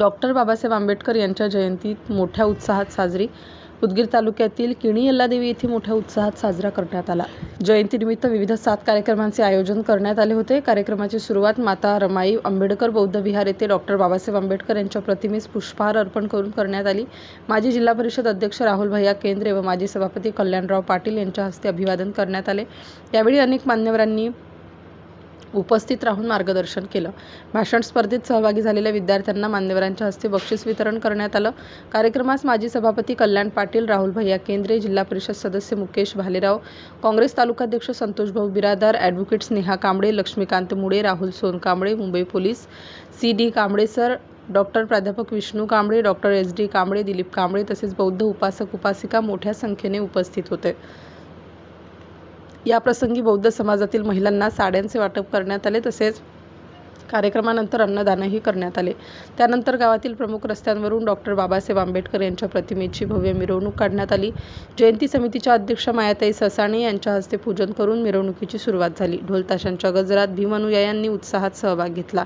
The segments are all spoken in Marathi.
डॉक्टर बाबासाहेब आंबेडकर यांच्या जयंती मोठ्या उत्साहात साजरी. उदगीर तालुक्यातील किणी यल्लादेवी येथे मोठ्या उत्साहात साजरा करण्यात आला. जयंतीनिमित्त विविध 7 कार्यक्रमांचे आयोजन करण्यात आले होते. कार्यक्रमाची सुरुवात माता रमाई आंबेडकर बौद्ध विहार येथे डॉक्टर बाबासाहेब आंबेडकर यांच्या प्रतिमेस पुष्पहार अर्पण करून करण्यात आली. माजी जिल्हा परिषद अध्यक्ष राहुल भैया केंद्रे व माजी सभापती कल्याणराव पाटील यांच्या हस्ते अभिवादन करण्यात आले. यावेळी अनेक मान्यवरांनी उपस्थित राहून मार्गदर्शन केलं. भाषण स्पर्धेत सहभागी झालेल्या विद्यार्थ्यांना मान्यवरांच्या हस्ते बक्षीस वितरण करण्यात आलं. कार्यक्रमास माजी सभापती कल्याण पाटील, राहुल भैया केंद्रे, जिल्हा परिषद सदस्य मुकेश भालेराव, काँग्रेस तालुकाध्यक्ष संतोष भाऊ बिरादार, ॲडव्होकेट स्नेहा कांबळे, लक्ष्मीकांत मुळे, Rahul Sonkamble, Mumbai police, CD. Kamble sir, doctor प्राध्यापक विष्णू कांबळे, डॉक्टर एस.डी. कांबळे, दिलीप कांबळे तसेच बौद्ध उपासक उपासिका मोठ्या संख्येने उपस्थित होते. या प्रसंगी बौद्ध समाजातील महिलांना साड्यांचे वाटप करण्यात आले. तसेच कार्यक्रमानंतर अन्नदानही करण्यात आले. त्यानंतर गावातील प्रमुख रस्त्यांवरून डॉक्टर बाबासाहेब आंबेडकर यांच्या प्रतिमेची भव्य मिरवणूक काढण्यात आली. जयंती समितीच्या अध्यक्ष मायाताई ससाणे यांच्या हस्ते पूजन करून मिरवणुकीची सुरुवात झाली. ढोल-ताशांच्या गजरात भीम अनुयायांनी उत्साहात सहभाग घेतला.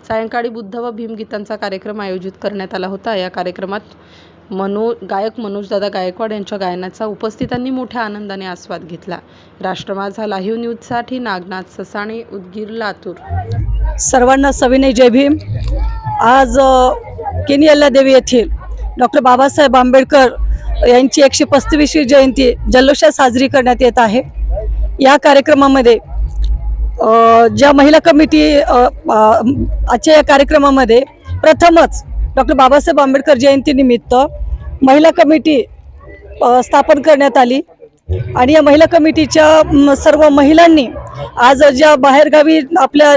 सायंकाळी बुद्ध व भीमगीतांचा कार्यक्रम आयोजित करण्यात आला होता. या कार्यक्रमात गायक मनोजदादा गायकवाड यांच्या गायनाचा उपस्थितांनी मोठ्या आनंदाने आस्वाद घेतला. राष्ट्र माझा लाईव्ह न्यूजसाठी नागनाथ ससाणे, उदगीर, लातूर. सर्वांना सविनय जय भीम. आज किणी यल्लादेवी येथील डॉक्टर बाबासाहेब आंबेडकर यांची 135वी जयंती जल्लोषात साजरी करण्यात येत आहे. या कार्यक्रमामध्ये ज्या महिला कमिटी आजच्या या कार्यक्रमामध्ये प्रथमच डॉक्टर बाबासाहेब आंबेडकर जयंतीनिमित्त महिला कमिटी स्थापन करण्यात आली आणि या महिला कमिटीच्या सर्व महिलांनी आज ज्या बाहेरगावी आपल्या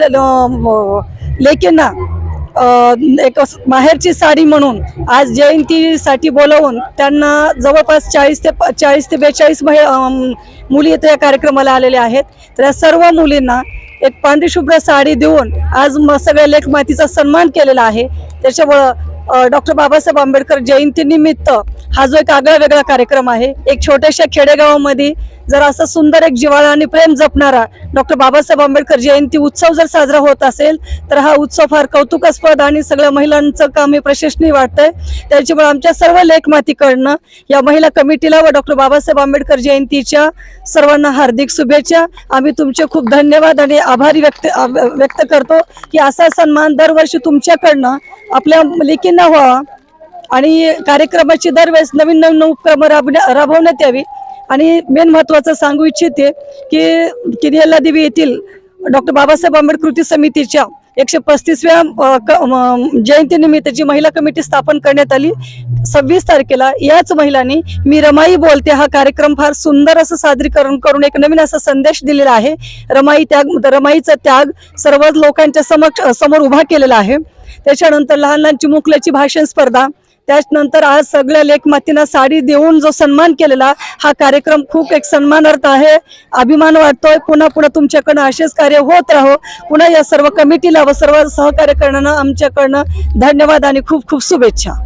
लेकींना एक माहेरची साडी म्हणून आज जयंतीसाठी बोलावून त्यांना जवळपास 40 ते 42 मुली इथे या कार्यक्रमाला आलेल्या आहेत. तर या सर्व मुलींना एक पांढरी शुभ्र साडी देऊन आज सगळ्या लेकमातीचा सन्मान केलेला आहे. त्याच्यामुळं डॉक्टर बाबासाहेब आंबेडकर जयंतीनिमित्त हा जो एक आगळा वेगळा कार्यक्रम आहे, एक छोट्याशा खेडेगावामध्ये जर असं सुंदर एक जिव्हाळा आणि प्रेम जपणारा डॉक्टर बाबासाहेब आंबेडकर जयंती उत्सव जर साजरा होत असेल तर हा उत्सव फार कौतुकास्पद आणि सगळ्या महिलांचं काम हे प्रशंसनीय वाटतंय. त्याच्यामुळे आमच्या सर्व लेकमातीकडनं या महिला कमिटीला व डॉक्टर बाबासाहेब आंबेडकर जयंतीच्या सर्वांना हार्दिक शुभेच्छा. आम्ही तुमचे खूप धन्यवाद आणि आभारी व्यक्त करतो की असा सन्मान दरवर्षी तुमच्याकडनं आपल्या लेकींना व्हावा आणि कार्यक्रमाची दरवेळेस नवीन नवीन उपक्रम राबवण्यात यावी. आणि मेन महत्त्वाचं सांगू इच्छिते की किणी यल्लादेवी येथील डॉक्टर बाबासाहेब आंबेडकर कृती समितीच्या 135व्या जयंतीनिमित्त जी महिला कमिटी स्थापन करण्यात आली 26 तारखेला, याच महिलांनी मी रमाई बोलते हा कार्यक्रम फार सुंदर असं सादरीकरण करून एक नवीन असा संदेश दिलेला आहे. रमाईचा त्याग सर्व लोकांच्या समोर उभा केलेला आहे. त्याच्यानंतर लहान लहानची मुकल्याची भाषण स्पर्धा, त्याच्यानंतर आज सगळ्या लेकमातींना साडी देऊन जो सन्मान केलेला हा कार्यक्रम खूप एक सन्मानार्थ आहे. अभिमान वाटतोय. पुन्हा तुमच्याकडनं असेच कार्य होत राहो. पुन्हा या सर्व कमिटीला व सर्व सहकार्य करणाऱ्यांना आमच्याकडनं धन्यवाद आणि खूप खूप शुभेच्छा.